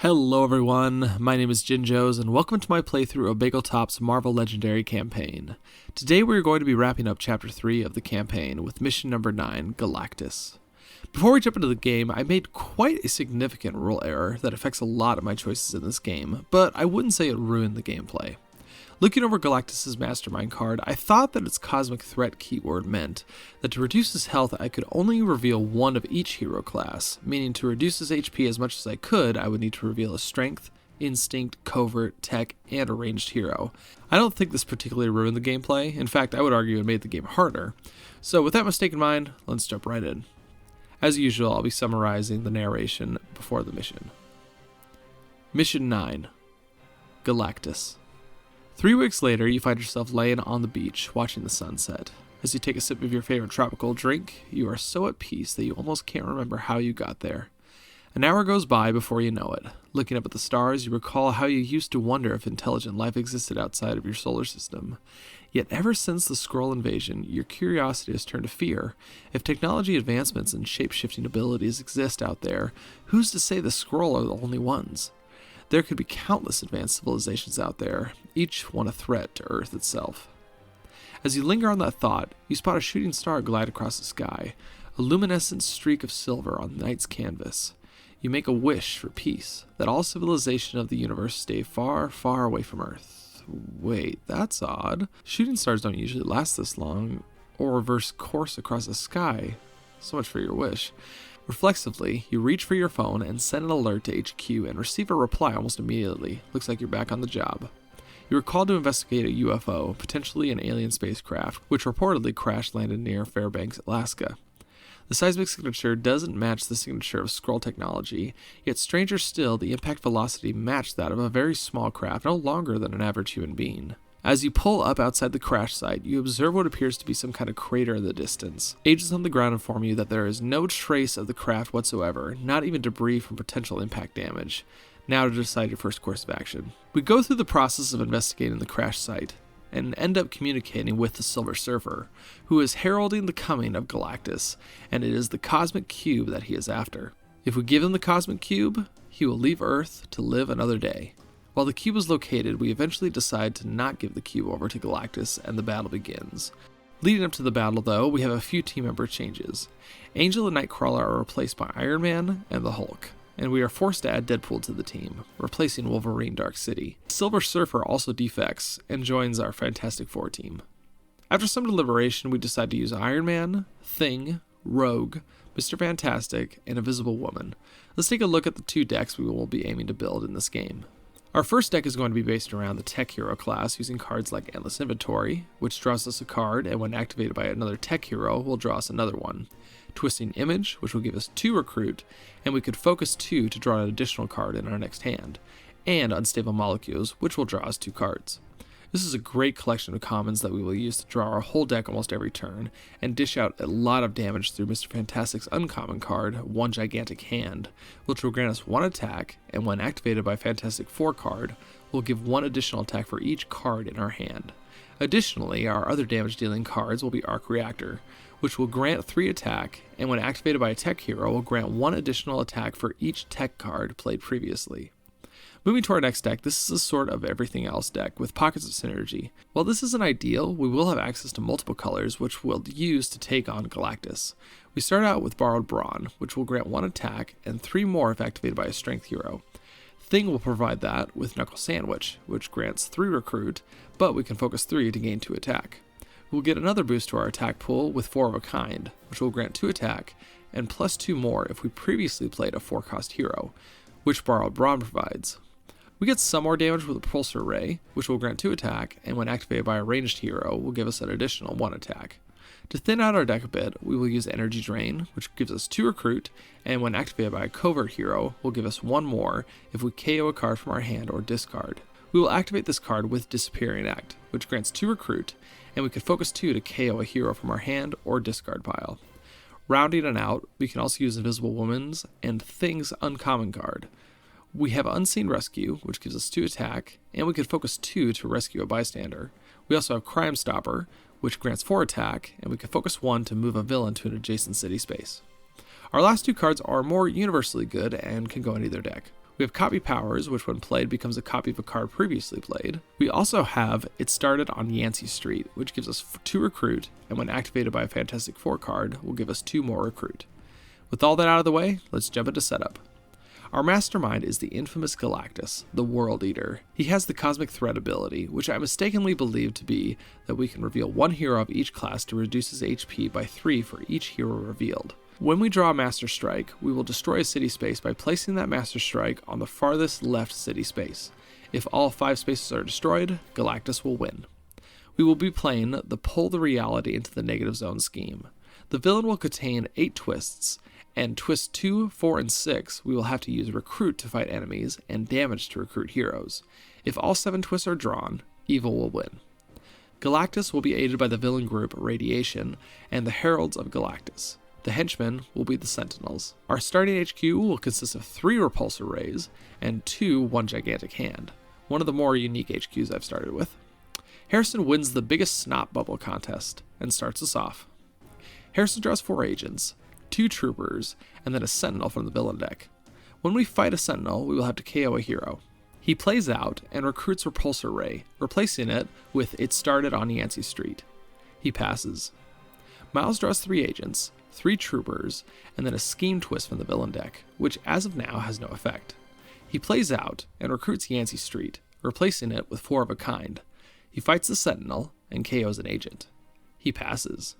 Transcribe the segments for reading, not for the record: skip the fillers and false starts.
Hello everyone, my name is Jinjos and welcome to my playthrough of Bageltops Marvel Legendary Campaign. Today we are going to be wrapping up Chapter 3 of the campaign with mission number 9, Galactus. Before we jump into the game, I made quite a significant rule error that affects a lot of my choices in this game, but I wouldn't say it ruined the gameplay. Looking over Galactus' Mastermind card, I thought that its Cosmic Threat keyword meant that to reduce his health I could only reveal one of each hero class, meaning to reduce his HP as much as I could, I would need to reveal a Strength, Instinct, Covert, Tech, and a ranged hero. I don't think this particularly ruined the gameplay, in fact I would argue it made the game harder. So with that mistake in mind, let's jump right in. As usual, I'll be summarizing the narration before the mission. Mission 9, Galactus. 3 weeks later, you find yourself laying on the beach, watching the sunset. As you take a sip of your favorite tropical drink, you are so at peace that you almost can't remember how you got there. An hour goes by before you know it. Looking up at the stars, you recall how you used to wonder if intelligent life existed outside of your solar system. Yet ever since the Skrull invasion, your curiosity has turned to fear. If technology advancements and shape-shifting abilities exist out there, who's to say the Skrull are the only ones? There could be countless advanced civilizations out there, each one a threat to Earth itself. As you linger on that thought, you spot a shooting star glide across the sky, a luminescent streak of silver on the night's canvas. You make a wish for peace, that all civilization of the universe stay far, far away from Earth. Wait, that's odd. Shooting stars don't usually last this long, or reverse course across the sky. So much for your wish. Reflexively, you reach for your phone and send an alert to HQ and receive a reply almost immediately. Looks like you're back on the job. You are called to investigate a UFO, potentially an alien spacecraft, which reportedly crash-landed near Fairbanks, Alaska. The seismic signature doesn't match the signature of Skrull technology, yet stranger still, the impact velocity matched that of a very small craft no longer than an average human being. As you pull up outside the crash site, you observe what appears to be some kind of crater in the distance. Agents on the ground inform you that there is no trace of the craft whatsoever, not even debris from potential impact damage. Now to decide your first course of action. We go through the process of investigating the crash site, and end up communicating with the Silver Surfer, who is heralding the coming of Galactus, and it is the Cosmic Cube that he is after. If we give him the Cosmic Cube, he will leave Earth to live another day. While the cube is located, we eventually decide to not give the cube over to Galactus, and the battle begins. Leading up to the battle, though, we have a few team member changes. Angel and Nightcrawler are replaced by Iron Man and the Hulk, and we are forced to add Deadpool to the team, replacing Wolverine Dark City. Silver Surfer also defects and joins our Fantastic Four team. After some deliberation, we decide to use Iron Man, Thing, Rogue, Mr. Fantastic, and Invisible Woman. Let's take a look at the 2 decks we will be aiming to build in this game. Our first deck is going to be based around the Tech Hero class, using cards like Endless Inventory, which draws us a card, and when activated by another Tech Hero, will draw us another one. Twisting Image, which will give us 2 Recruit, and we could focus 2 to draw an additional card in our next hand. And Unstable Molecules, which will draw us 2 cards. This is a great collection of commons that we will use to draw our whole deck almost every turn, and dish out a lot of damage through Mr. Fantastic's uncommon card, One Gigantic Hand, which will grant us 1 attack, and when activated by Fantastic 4 card, will give 1 additional attack for each card in our hand. Additionally, our other damage-dealing cards will be Arc Reactor, which will grant 3 attack, and when activated by a Tech Hero, will grant 1 additional attack for each Tech card played previously. Moving to our next deck, this is a sort of everything else deck with pockets of synergy. While this isn't ideal, we will have access to multiple colors which we'll use to take on Galactus. We start out with Borrowed Brawn, which will grant 1 attack and 3 more if activated by a Strength hero. Thing will provide that with Knuckle Sandwich, which grants 3 Recruit, but we can focus 3 to gain 2 attack. We'll get another boost to our attack pool with 4 of a Kind, which will grant 2 attack, and plus 2 more if we previously played a 4-cost hero, which Borrowed Brawn provides. We get some more damage with a Pulsar Ray, which will grant 2 attack, and when activated by a ranged hero, will give us an additional 1 attack. To thin out our deck a bit, we will use Energy Drain, which gives us 2 Recruit, and when activated by a Covert hero, will give us 1 more if we KO a card from our hand or discard. We will activate this card with Disappearing Act, which grants 2 Recruit, and we can focus 2 to KO a hero from our hand or discard pile. Rounding it out, we can also use Invisible Woman's and Thing's uncommon card. We have Unseen Rescue, which gives us 2 attack, and we could focus 2 to rescue a bystander. We also have Crime Stopper, which grants 4 attack, and we can focus 1 to move a villain to an adjacent city space. Our last 2 cards are more universally good and can go in either deck. We have copy powers, which when played becomes a copy of a card previously played. We also have It Started on Yancey Street, which gives us 2 recruit, and when activated by a Fantastic Four card, will give us 2 more recruit. With all that out of the way, let's jump into setup. Our Mastermind is the infamous Galactus, the World Eater. He has the Cosmic Threat ability, which I mistakenly believe to be that we can reveal 1 hero of each class to reduce his HP by 3 for each hero revealed. When we draw a Master Strike, we will destroy a city space by placing that Master Strike on the farthest left city space. If all 5 spaces are destroyed, Galactus will win. We will be playing the Pull the Reality into the Negative Zone scheme. The villain will contain 8 twists, and twist 2, 4, and 6 we will have to use recruit to fight enemies and damage to recruit heroes. If all 7 twists are drawn, evil will win. Galactus will be aided by the villain group Radiation and the Heralds of Galactus. The Henchmen will be the Sentinels. Our starting HQ will consist of 3 repulsor rays and 2 One Gigantic Hand, one of the more unique HQs I've started with. Harrison wins the biggest snot bubble contest and starts us off. Harrison draws 4 agents, 2 troopers, and then a sentinel from the villain deck. When we fight a sentinel, we will have to KO a hero. He plays out and recruits Repulsor Ray, replacing it with It Started on Yancey Street. He passes. Miles draws 3 agents, 3 troopers, and then a scheme twist from the villain deck, which as of now has no effect. He plays out and recruits Yancey Street, replacing it with 4 of a kind. He fights the sentinel and KOs an agent. He passes.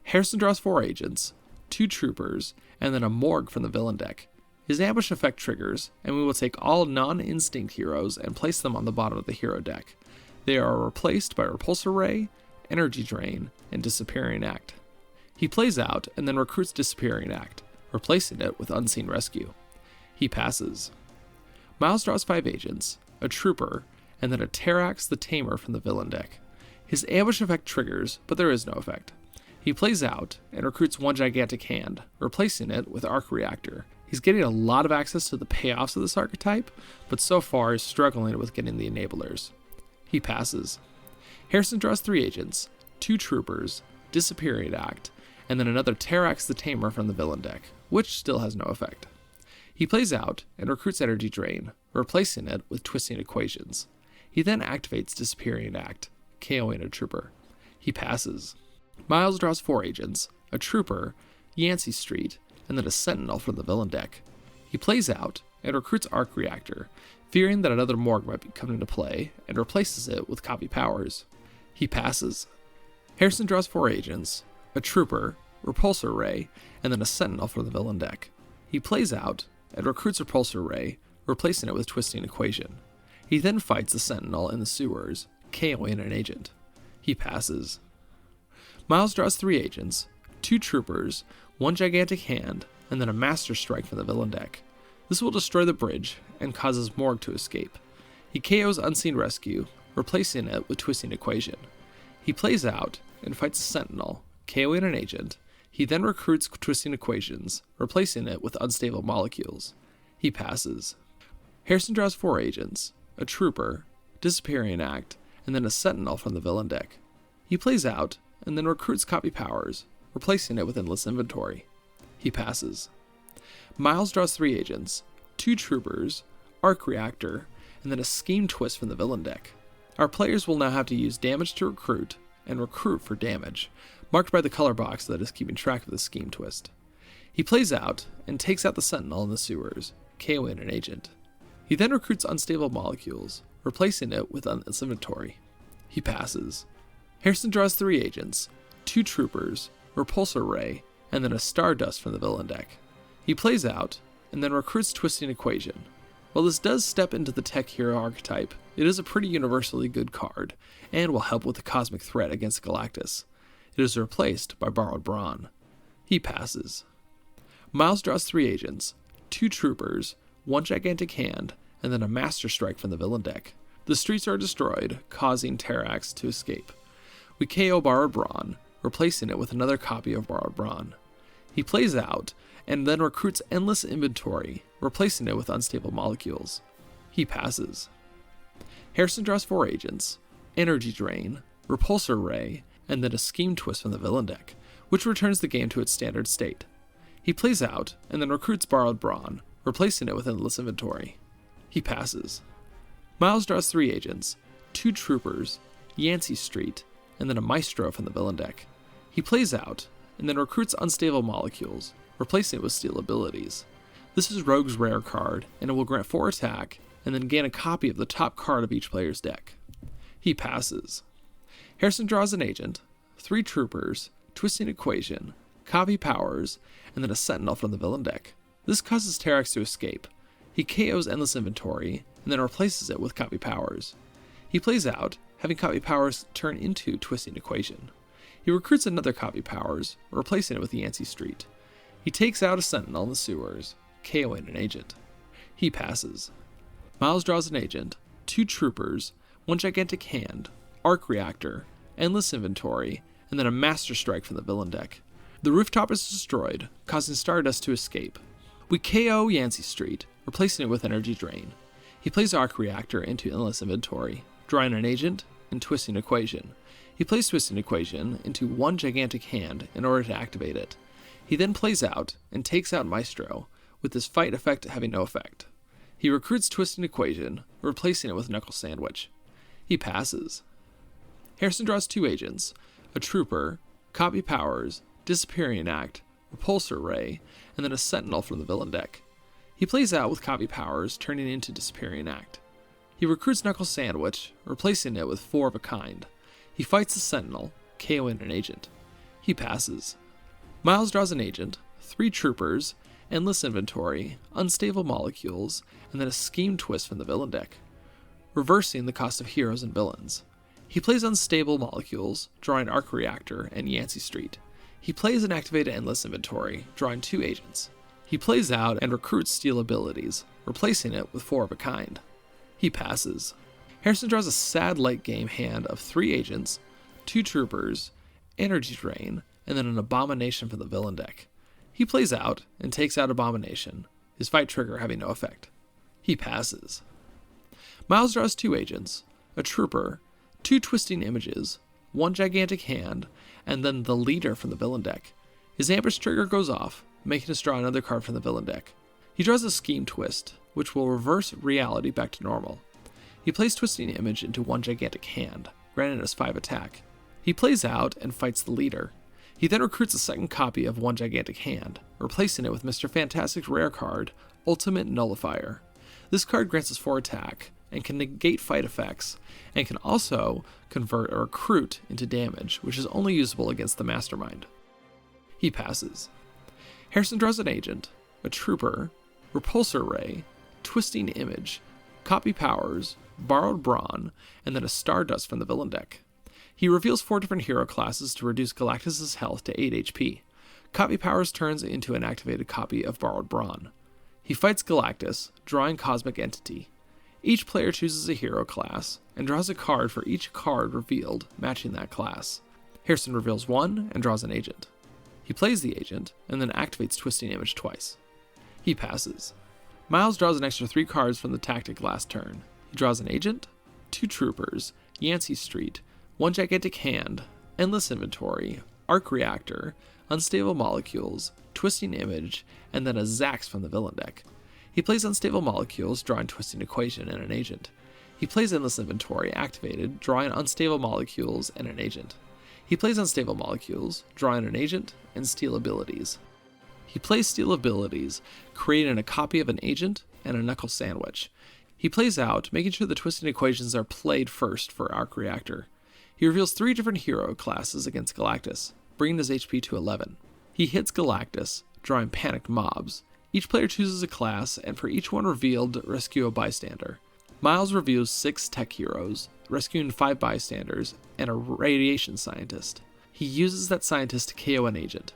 Harrison draws 4 agents, 2 troopers, and then a morgue from the villain deck. His ambush effect triggers, and we will take all non-instinct heroes and place them on the bottom of the hero deck. They are replaced by Repulsor Ray, Energy Drain, and Disappearing Act. He plays out and then recruits Disappearing Act, replacing it with Unseen Rescue. He passes. Miles draws 5 agents, a trooper, and then a Terrax the Tamer from the villain deck. His ambush effect triggers, but there is no effect. He plays out and recruits One Gigantic Hand, replacing it with Arc Reactor. He's getting a lot of access to the payoffs of this archetype, but so far is struggling with getting the enablers. He passes. Harrison draws 3 agents, 2 troopers, Disappearing Act, and then another Terrax the Tamer from the villain deck, which still has no effect. He plays out and recruits Energy Drain, replacing it with Twisting Equations. He then activates Disappearing Act, KOing a trooper. He passes. Miles draws 4 agents, a trooper, Yancey Street, and then a sentinel from the villain deck. He plays out and recruits Arc Reactor, fearing that another morgue might be coming into play, and replaces it with copy powers. He passes. Harrison draws 4 agents, a trooper, Repulsor Ray, and then a sentinel from the villain deck. He plays out and recruits Repulsor Ray, replacing it with Twisting Equation. He then fights the sentinel in the sewers, KOing an agent. He passes. Miles draws 3 agents, 2 troopers, 1 Gigantic Hand, and then a Master Strike from the villain deck. This will destroy the bridge and causes Morgue to escape. He KOs Unseen Rescue, replacing it with Twisting Equation. He plays out and fights a sentinel, KOing an agent. He then recruits Twisting Equations, replacing it with Unstable Molecules. He passes. Harrison draws 4 agents, a trooper, Disappearing Act, and then a sentinel from the villain deck. He plays out and then recruits copy powers, replacing it with Endless Inventory. He passes. Miles draws 3 agents, 2 troopers, Arc Reactor, and then a scheme twist from the villain deck. Our players will now have to use damage to recruit, and recruit for damage, marked by the color box that is keeping track of the scheme twist. He plays out and takes out the sentinel in the sewers, KOing an agent. He then recruits Unstable Molecules, replacing it with Endless Inventory. He passes. Harrison draws 3 agents, 2 troopers, Repulsor Ray, and then a Stardust from the villain deck. He plays out, and then recruits Twisting Equation. While this does step into the tech hero archetype, it is a pretty universally good card, and will help with the cosmic threat against Galactus. It is replaced by Borrowed Brawn. He passes. Miles draws 3 agents, 2 troopers, 1 Gigantic Hand, and then a Master Strike from the villain deck. The streets are destroyed, causing Terrax to escape. We KO Borrowed Brawn, replacing it with another copy of Borrowed Brawn. He plays out, and then recruits Endless Inventory, replacing it with Unstable Molecules. He passes. Harrison draws 4 agents, Energy Drain, Repulsor Ray, and then a Scheme Twist from the villain deck, which returns the game to its standard state. He plays out, and then recruits Borrowed Brawn, replacing it with Endless Inventory. He passes. Miles draws 3 agents, 2 troopers, Yancey Street, and then a Maestro from the villain deck. He plays out, and then recruits Unstable Molecules, replacing it with Steel abilities. This is Rogue's rare card, and it will grant 4 attack, and then gain a copy of the top card of each player's deck. He passes. Harrison draws an agent, 3 troopers, Twisting Equation, copy powers, and then a Sentinel from the villain deck. This causes Terex to escape. He KOs Endless Inventory, and then replaces it with copy powers. He plays out, having copy powers turn into Twisting Equation. He recruits another copy powers, replacing it with Yancey Street. He takes out a Sentinel in the sewers, KOing an agent. He passes. Miles draws an agent, 2 troopers, 1 gigantic hand, arc reactor, endless inventory, and then a master strike from the villain deck. The rooftop is destroyed, causing Stardust to escape. We KO Yancey Street, replacing it with energy drain. He plays arc reactor into endless inventory, drawing an agent and Twisting Equation. He plays Twisting Equation into 1 gigantic hand in order to activate it. He then plays out and takes out Maestro, with his fight effect having no effect. He recruits Twisting Equation, replacing it with Knuckle Sandwich. He passes. Harrison draws 2 agents, a trooper, copy powers, Disappearing Act, Repulsor Ray, and then a Sentinel from the villain deck. He plays out with copy powers, turning into Disappearing Act. He recruits Knuckle Sandwich, replacing it with 4 of a kind. He fights the Sentinel, KOing an agent. He passes. Miles draws an agent, 3 troopers, endless inventory, unstable molecules, and then a Scheme Twist from the villain deck, reversing the cost of heroes and villains. He plays unstable molecules, drawing Arc Reactor and Yancey Street. He plays an activated endless inventory, drawing 2 agents. He plays out and recruits Steel abilities, replacing it with 4 of a kind. He passes. Harrison draws a sad late game hand of 3 agents, 2 troopers, energy drain, and then an Abomination from the villain deck. He plays out and takes out Abomination, his fight trigger having no effect. He passes. Miles draws 2 agents, a trooper, 2 twisting images, 1 gigantic hand, and then the leader from the villain deck. His ambush trigger goes off, making us draw another card from the villain deck. He draws a Scheme Twist, which will reverse reality back to normal. He plays Twisting Image into 1 gigantic hand, granting us 5 attack. He plays out and fights the leader. He then recruits a second copy of 1 gigantic hand, replacing it with Mr. Fantastic's rare card, Ultimate Nullifier. This card grants us 4 attack, and can negate fight effects, and can also convert a recruit into damage, which is only usable against the Mastermind. He passes. Harrison draws an agent, a trooper, Repulsor Ray, Twisting Image, copy powers, Borrowed Brawn, and then a Stardust from the villain deck. He reveals 4 different hero classes to reduce Galactus' health to 8 HP. Copy powers turns into an activated copy of Borrowed Brawn. He fights Galactus, drawing Cosmic Entity. Each player chooses a hero class, and draws a card for each card revealed matching that class. Harrison reveals 1 and draws an agent. He plays the agent, and then activates Twisting Image twice. He passes. Miles draws an extra 3 cards from the tactic last turn. He draws an agent, 2 troopers, Yancey Street, 1 gigantic hand, endless inventory, arc reactor, unstable molecules, Twisting Image, and then a Zax from the villain deck. He plays unstable molecules, drawing Twisting Equation and an agent. He plays endless inventory activated, drawing unstable molecules and an agent. He plays unstable molecules, drawing an agent and Steel abilities. He plays Steel abilities, creating a copy of an agent and a Knuckle Sandwich. He plays out, making sure the Twisting Equations are played first for Arc Reactor. He reveals 3 different hero classes against Galactus, bringing his HP to 11. He hits Galactus, drawing Panicked Mobs. Each player chooses a class, and for each one revealed, rescue a bystander. Miles reviews 6 tech heroes, rescuing 5 bystanders, and a radiation scientist. He uses that scientist to KO an agent.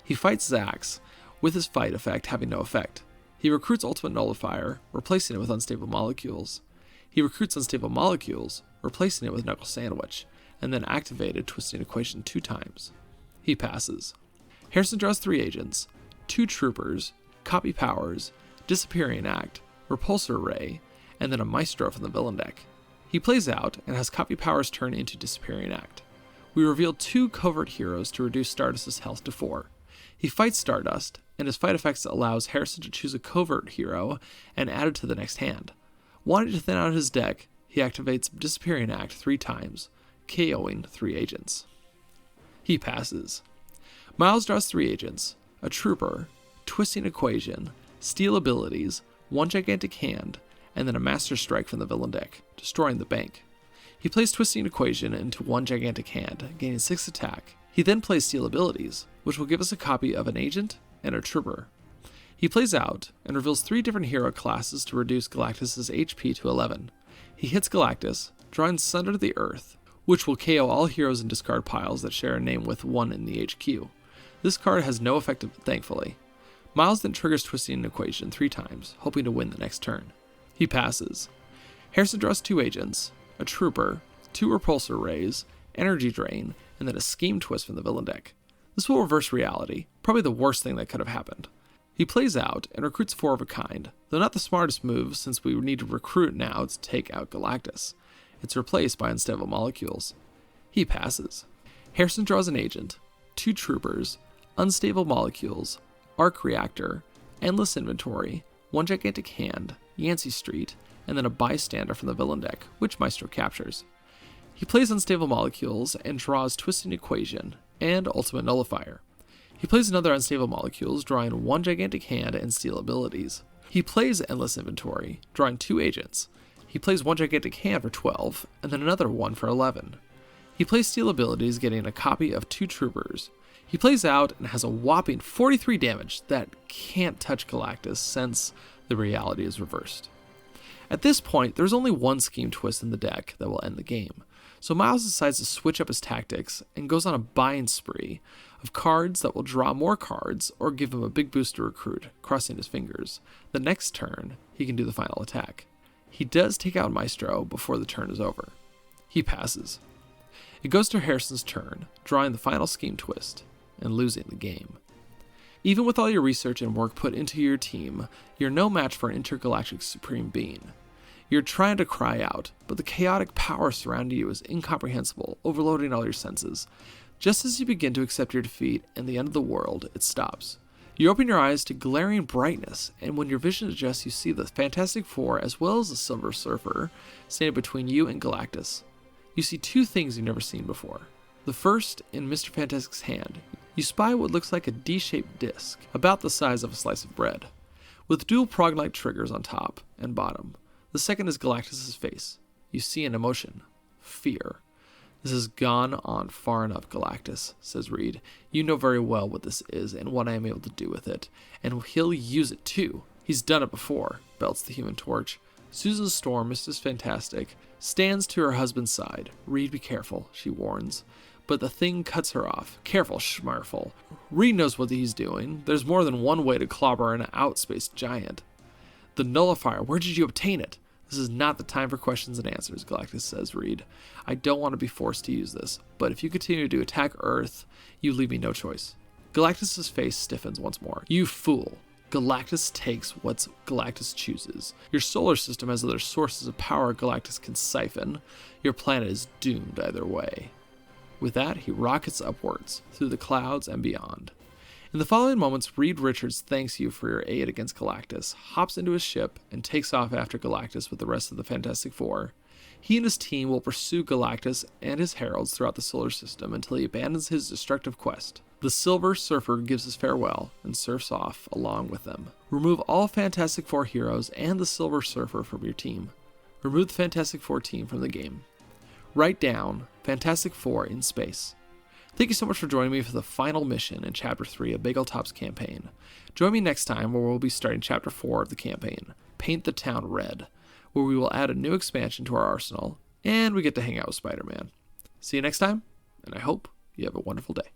He fights Zax, with his fight effect having no effect. He recruits Ultimate Nullifier, replacing it with Unstable Molecules. He recruits Unstable Molecules, replacing it with Knuckle Sandwich, and then activated Twisting Equation 2 times. He passes. Harrison draws 3 agents, 2 troopers, copy powers, Disappearing Act, Repulsor Ray, and then a Maestro from the villain deck. He plays out and has copy powers turn into Disappearing Act. We reveal 2 covert heroes to reduce Stardust's health to 4. He fights Stardust, and his fight effects allows Harrison to choose a covert hero and add it to the next hand. Wanting to thin out his deck, he activates Disappearing Act 3 times, KOing 3 agents. He passes. Miles draws 3 agents, a Trooper, Twisting Equation, Steal Abilities, 1 Gigantic Hand, and then a Master Strike from the villain deck, destroying the bank. He plays Twisting Equation into 1 Gigantic Hand, gaining 6 attack. He then plays Steal Abilities, which will give us a copy of an agent and a Trooper. He plays out and reveals 3 different hero classes to reduce Galactus' HP to 11. He hits Galactus, drawing Sunder to the Earth, which will KO all heroes in discard piles that share a name with 1 in the HQ. This card has no effect, thankfully. Miles then triggers Twisting Equation 3 times, hoping to win the next turn. He passes. Harrison draws 2 agents, a Trooper, 2 Repulsor Rays, Energy Drain, and then a Scheme Twist from the villain deck. This will reverse reality, probably the worst thing that could have happened. He plays out and recruits 4 of a kind, though not the smartest move since we need to recruit now to take out Galactus. It's replaced by Unstable Molecules. He passes. Harrison draws an agent, 2 Troopers, Unstable Molecules, Arc Reactor, Endless Inventory, 1 Gigantic Hand, Yancey Street, and then a Bystander from the villain deck, which Maestro captures. He plays Unstable Molecules and draws Twisting Equation and Ultimate Nullifier. He plays another Unstable Molecules, drawing 1 Gigantic Hand and Steal Abilities. He plays Endless Inventory, drawing 2 agents. He plays 1 Gigantic Hand for 12, and then another one for 11. He plays Steal Abilities, getting a copy of 2 Troopers. He plays out and has a whopping 43 damage that can't touch Galactus since the reality is reversed. At this point, there's only 1 Scheme Twist in the deck that will end the game, so Miles decides to switch up his tactics and goes on a buying spree of cards that will draw more cards or give him a big boost to recruit, crossing his fingers. The next turn, he can do the final attack. He does take out Maestro before the turn is over. He passes. It goes to Harrison's turn, drawing the final Scheme Twist and losing the game. Even with all your research and work put into your team, you're no match for an intergalactic supreme being. You're trying to cry out, but the chaotic power surrounding you is incomprehensible, overloading all your senses. Just as you begin to accept your defeat and the end of the world, it stops. You open your eyes to glaring brightness, and when your vision adjusts, you see the Fantastic Four as well as the Silver Surfer standing between you and Galactus. You see 2 things you've never seen before. The first, in Mr. Fantastic's hand, you spy what looks like a D-shaped disc, about the size of a slice of bread, with dual prog-like triggers on top and bottom. The second is Galactus' face. You see an emotion. Fear. This has gone on far enough, Galactus, says Reed. You know very well what this is and what I am able to do with it. And he'll use it too. He's done it before, belts the Human Torch. Susan Storm, Mrs. Fantastic, stands to her husband's side. Reed, be careful, she warns. But the thing cuts her off. Careful, Schmarful. Reed knows what he's doing. There's more than one way to clobber an outspace giant. The nullifier, where did you obtain it? This is not the time for questions and answers, Galactus says, Reed. I don't want to be forced to use this, but if you continue to attack Earth, you leave me no choice. Galactus' face stiffens once more. You fool. Galactus takes what Galactus chooses. Your solar system has other sources of power Galactus can siphon. Your planet is doomed either way. With that, he rockets upwards, through the clouds and beyond. In the following moments, Reed Richards thanks you for your aid against Galactus, hops into his ship, and takes off after Galactus with the rest of the Fantastic Four. He and his team will pursue Galactus and his heralds throughout the solar system until he abandons his destructive quest. The Silver Surfer gives his farewell and surfs off along with them. Remove all Fantastic Four heroes and the Silver Surfer from your team. Remove the Fantastic Four team from the game. Write down Fantastic Four in space. Thank you so much for joining me for the final mission in Chapter 3 of Bageltops campaign. Join me next time where we'll be starting Chapter 4 of the campaign, Paint the Town Red, where we will add a new expansion to our arsenal, and we get to hang out with Spider-Man. See you next time, and I hope you have a wonderful day.